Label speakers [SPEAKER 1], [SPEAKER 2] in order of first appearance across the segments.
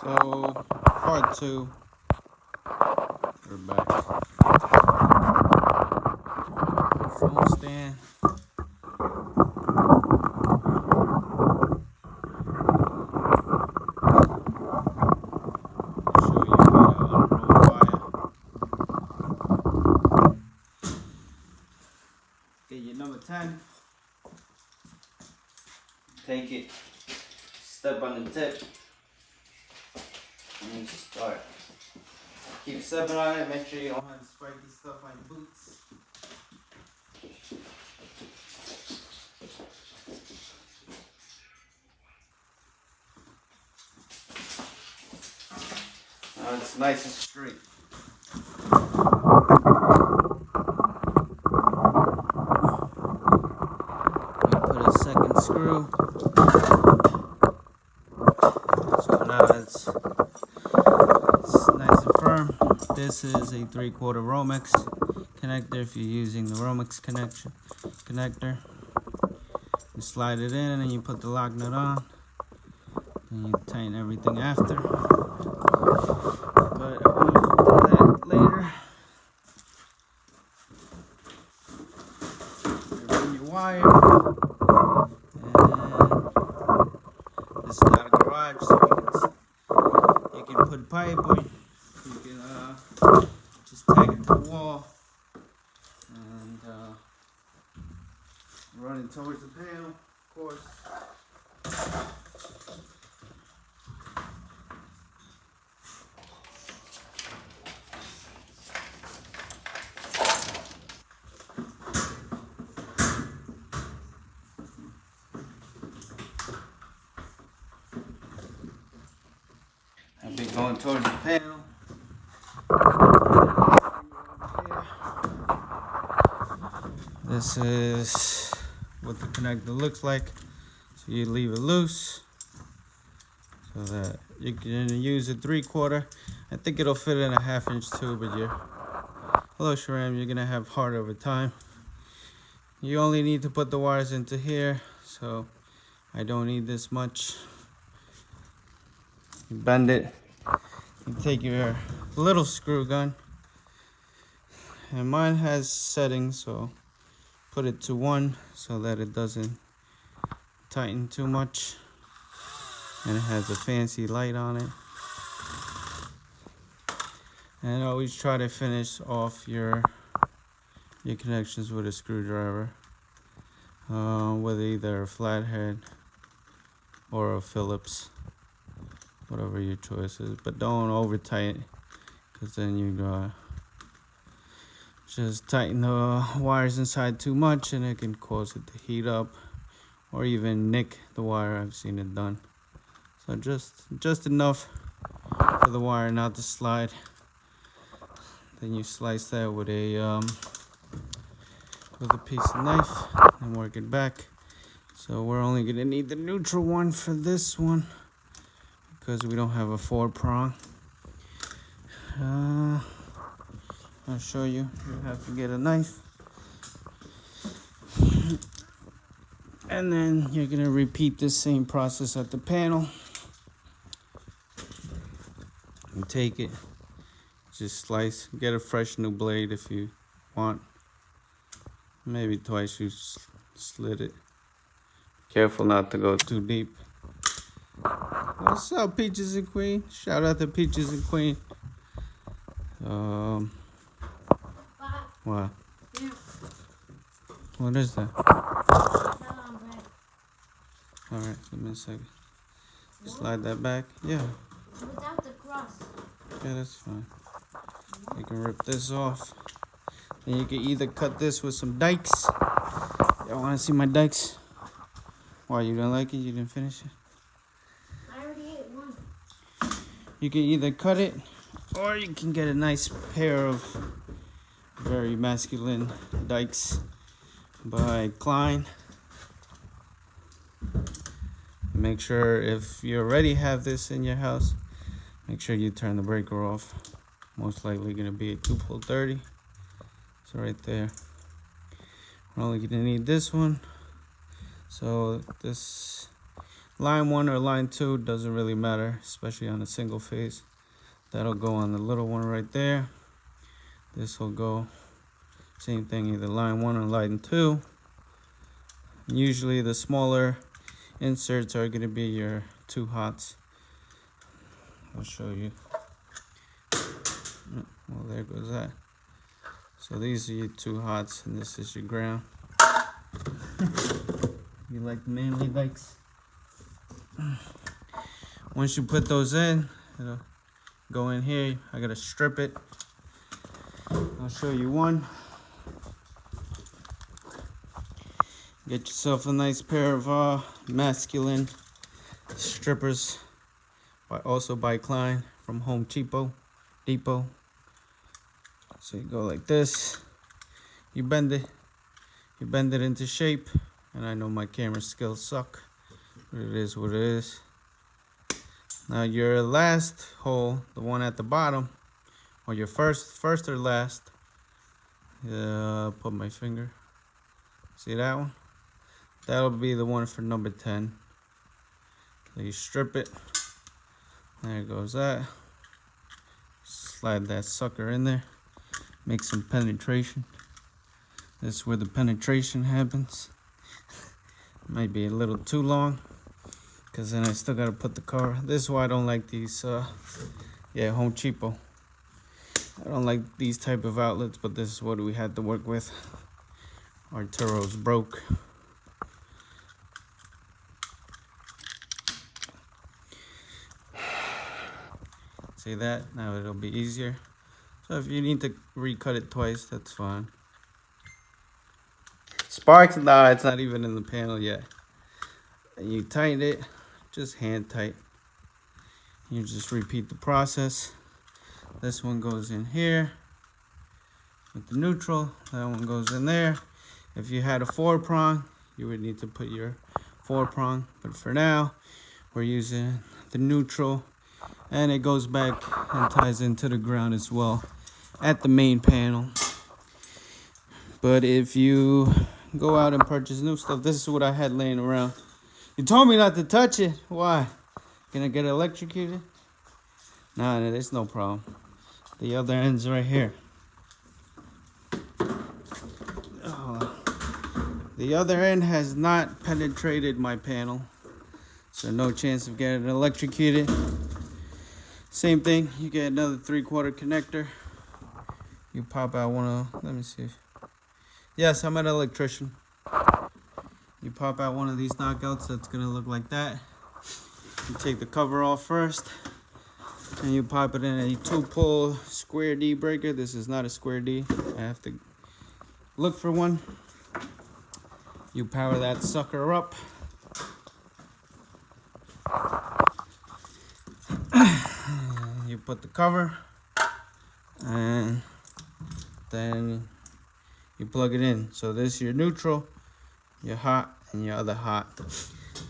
[SPEAKER 1] So, part two, we're back. Phone stand. Show you how to unroll wire. Get your number 10. Take it, step on the tip, and then start. Keep stepping on it, make sure you don't have spiky stuff on your boots. Now it's nice and straight. We put a second screw. So now it's nice and firm. This is a 3/4 Romex connector. If you're using the Romex connector, you slide it in and then you put the lock nut on. And you tighten everything after. But we'll do that later. You run your wire. And this is not a garage, so you can put pipe or you can just tag it to the wall and run it towards the panel, of course. I'll be going towards the panel. This is what the connector looks like. So you leave it loose so that you can use a 3/4. I think it'll fit in a 1/2 inch too, but hello Sharam, you're gonna have hard over time. You only need to put the wires into here, so I don't need this much. You bend it, you take your little screw gun, and mine has settings, so put it to 1 so that it doesn't tighten too much, and it has a fancy light on it. And always try to finish off your connections with a screwdriver, with either a flathead or a Phillips, whatever your choice is. But don't over tighten, because then you just tighten the wires inside too much and it can cause it to heat up or even nick the wire. I've seen it done. So just enough for the wire not to slide. Then you slice that with a piece of knife and work it back. So we're only gonna need the neutral one for this one because we don't have a 4-prong. I'll show you. You have to get a knife. And then you're gonna repeat the same process at the panel. And take it, just slice, get a fresh new blade if you want. Maybe twice you slit it. Careful not to go too deep. What's up, Peaches and Queen? Shout out to Peaches and Queen. What?
[SPEAKER 2] Yeah.
[SPEAKER 1] What is that? Alright, give me a second. Slide that back. Yeah.
[SPEAKER 2] Without the cross.
[SPEAKER 1] Yeah, that's fine. You can rip this off. Then you can either cut this with some dikes. Y'all want to see my dikes? Why, you don't like it? You didn't finish it?
[SPEAKER 2] I already ate one.
[SPEAKER 1] You can either cut it, or you can get a nice pair of very masculine dikes by Klein. Make sure if you already have this in your house, make sure you turn the breaker off. Most likely going to be a 2-pole 30. So right there. We're only going to need this one. So this line 1 or line 2 doesn't really matter, especially on a single phase. That'll go on the little one right there. This will go same thing, either line 1 or line 2. Usually the smaller inserts are going to be your 2 hots. I'll show you. Well, there goes that. So these are your 2 hots, and this is your ground. You like the manly bikes? Once you put those in, it'll go in here. I gotta strip it. I'll show you one. Get yourself a nice pair of masculine strippers, also by Klein from Home Depot. So you go like this. You bend it into shape. And I know my camera skills suck, but it is what it is. Now your last hole, the one at the bottom, or your first or last, put my finger, see that one? That'll be the one for number 10. So you strip it, there goes that. Slide that sucker in there, make some penetration. This is where the penetration happens. Might be a little too long, because then I still gotta put the cover. This is why I don't like these, Home Depot. I don't like these type of outlets, but this is what we had to work with. Arturo's broke. See that? Now it'll be easier. So if you need to recut it twice, that's fine. Sparks? Nah, it's not even in the panel yet. And you tighten it, just hand tight. You just repeat the process. This one goes in here with the neutral. That one goes in there. If you had a 4-prong, you would need to put your 4-prong. But for now, we're using the neutral. And it goes back and ties into the ground as well at the main panel. But if you go out and purchase new stuff, this is what I had laying around. You told me not to touch it. Why? Gonna get electrocuted? Nah, there's no problem. The other end's right here. Oh. The other end has not penetrated my panel, so no chance of getting electrocuted. Same thing, you get another 3/4 connector. You pop out one of, let me see. Yes, I'm an electrician. You pop out one of these knockouts, that's gonna look like that. You take the cover off first, and you pop it in a 2-pole square D breaker. This is not a square D. I have to look for one. You power that sucker up. You put the cover, and then you plug it in. So this is your neutral, your hot, and your other hot.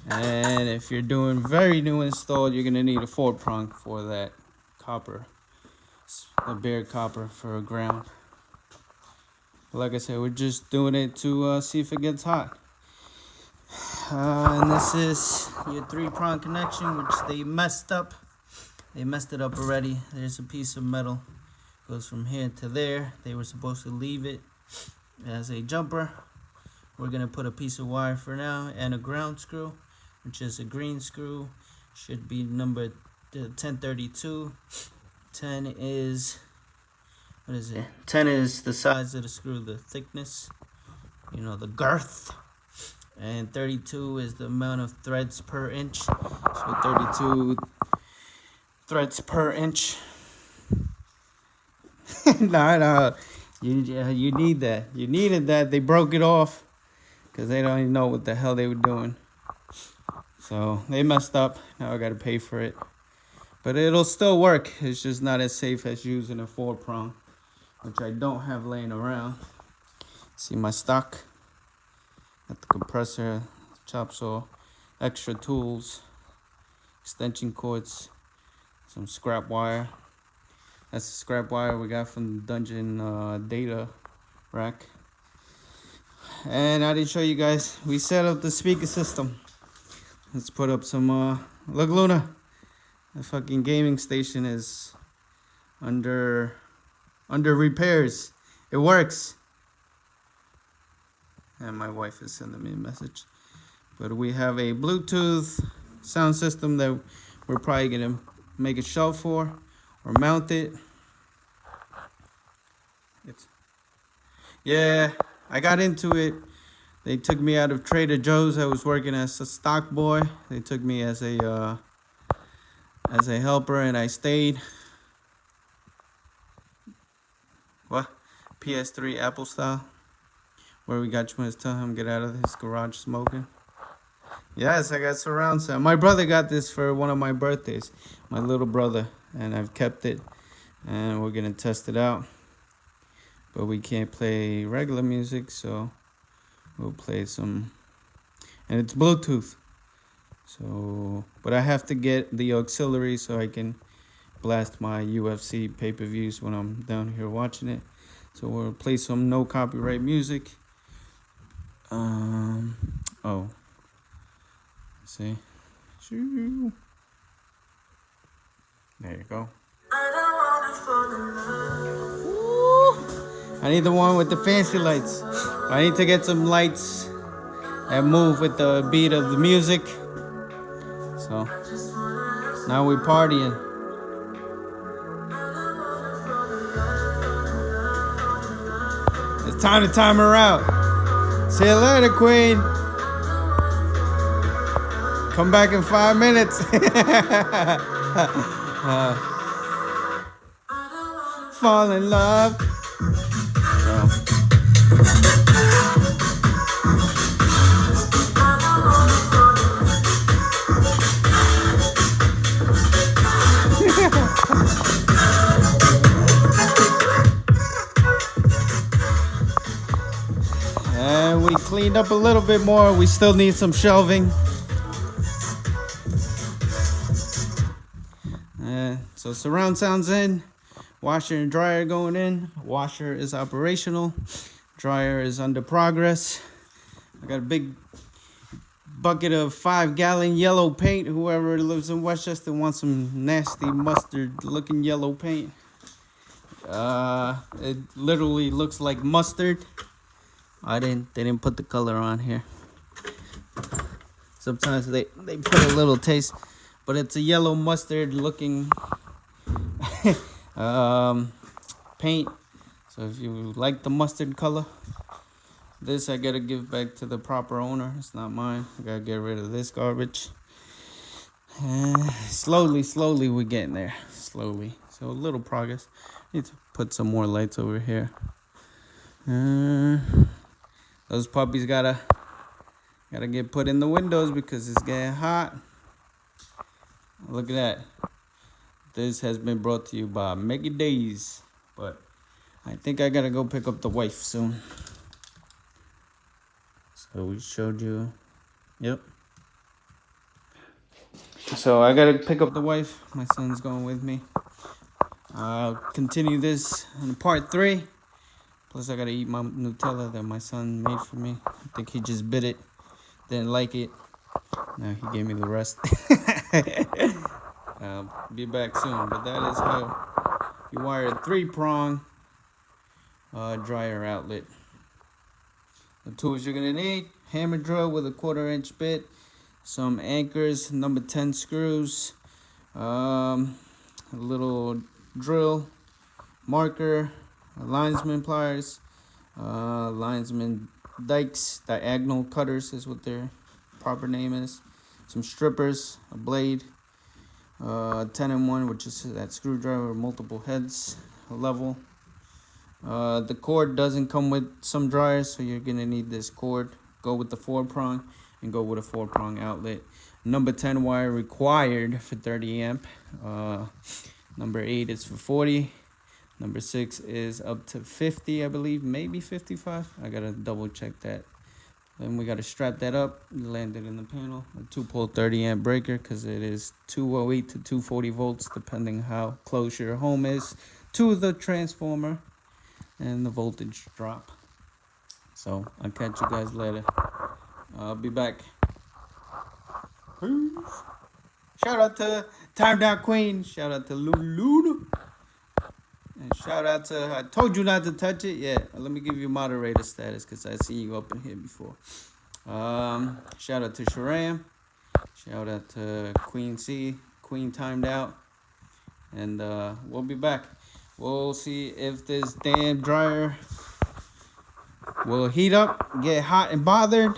[SPEAKER 1] And if you're doing very new install, you're gonna need a 4-prong for that copper, a bare copper for a ground. But like I said, we're just doing it to see if it gets hot. And this is your 3-prong connection, which they messed up. They messed it up already. There's a piece of metal, goes from here to there. They were supposed to leave it as a jumper. We're gonna put a piece of wire for now and a ground screw, which is a green screw. Should be number 1032. 10 is, what is it? 10 is the size of the screw, the thickness, you know, the girth. And 32 is the amount of threads per inch. So 32 threads per inch. No, you need that. You needed that. They broke it off because they don't even know what the hell they were doing. So they messed up. Now I got to pay for it. But it'll still work. It's just not as safe as using a 4-prong, which I don't have laying around. See my stock? Got the compressor, chop saw, extra tools, extension cords, some scrap wire. That's the scrap wire we got from the Dungeon data rack. And I didn't show you guys, we set up the speaker system. Let's put up some, look, Luna. The fucking gaming station is under repairs. It works. And my wife is sending me a message. But we have a Bluetooth sound system that we're probably gonna make a shelf for or mount it. Yeah, I got into it. They took me out of Trader Joe's. I was working as a stock boy. They took me as a helper, and I stayed. What? PS3 Apple style. Where we got you to tell him get out of his garage smoking. Yes, I got surround sound. My brother got this for one of my birthdays. My little brother, and I've kept it, and we're gonna test it out. But we can't play regular music, so we'll play some, and it's Bluetooth. So, but I have to get the auxiliary so I can blast my UFC pay-per-views when I'm down here watching it. So we'll play some no copyright music. Oh, see, there you go. I need the one with the fancy lights. I need to get some lights that move with the beat of the music. So now we partying. It's time to time her out. See you later, Queen. Come back in 5 minutes. Fall in love. And we cleaned up a little bit more. We still need some shelving. So surround sound's in. Washer and dryer going in. Washer is operational. Dryer is under progress. I got a big bucket of 5-gallon yellow paint. Whoever lives in Westchester wants some nasty mustard looking yellow paint. It literally looks like mustard. They didn't put the color on here. Sometimes they put a little taste, but it's a yellow mustard looking paint. So if you like the mustard color, this I gotta give back to the proper owner. It's not mine. I gotta get rid of this garbage. Slowly we're getting there. Slowly. So a little progress. Need to put some more lights over here. Those puppies gotta get put in the windows because it's getting hot. Look at that. This has been brought to you by Mega Days. But I think I gotta go pick up the wife soon. So we showed you. Yep. So I gotta pick up the wife. My son's going with me. I'll continue this in part 3. Plus I gotta eat my Nutella that my son made for me. I think he just bit it. Didn't like it. Now he gave me the rest. I'll be back soon. But that is how you wire a 3-prong dryer outlet. The tools you're gonna need: hammer drill with a 1/4-inch bit, some anchors, number 10 screws, a little drill, marker, linesman pliers, linesman dikes, diagonal cutters is what their proper name is, some strippers, a blade, 10-in-1, which is that screwdriver with multiple heads, a level. The cord doesn't come with some dryers, so you're gonna need this cord. Go with the 4-prong and go with a 4-prong outlet. Number 10 wire required for 30 amp. Number 8 is for 40. Number 6 is up to 50, I believe, maybe 55. I gotta double check that. Then we gotta strap that up, land it in the panel. A 2-pole 30 amp breaker, because it is 208 to 240 volts, depending how close your home is to the transformer and the voltage drop. So I'll catch you guys later. I'll be back. Peace. Shout out to Time Down Queen. Shout out to Lulu. And shout out to, I told you not to touch it. Yeah, let me give you moderator status because I seen you up in here before. Shout out to Sharam. Shout out to Queen C. Queen Timed Out. And we'll be back. We'll see if this damn dryer will heat up, get hot and bothered,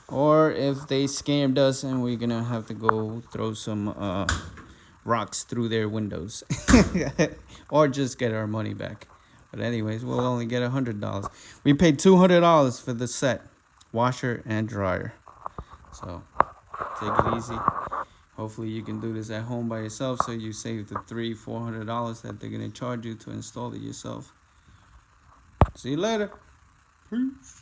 [SPEAKER 1] or if they scammed us and we're gonna have to go throw some rocks through their windows. Or just get our money back. But anyways, we'll only get $100. We paid $200 for the set, washer and dryer. So take it easy. Hopefully you can do this at home by yourself, so you save the $300-400 that they're gonna charge you to install it yourself. See you later. Peace.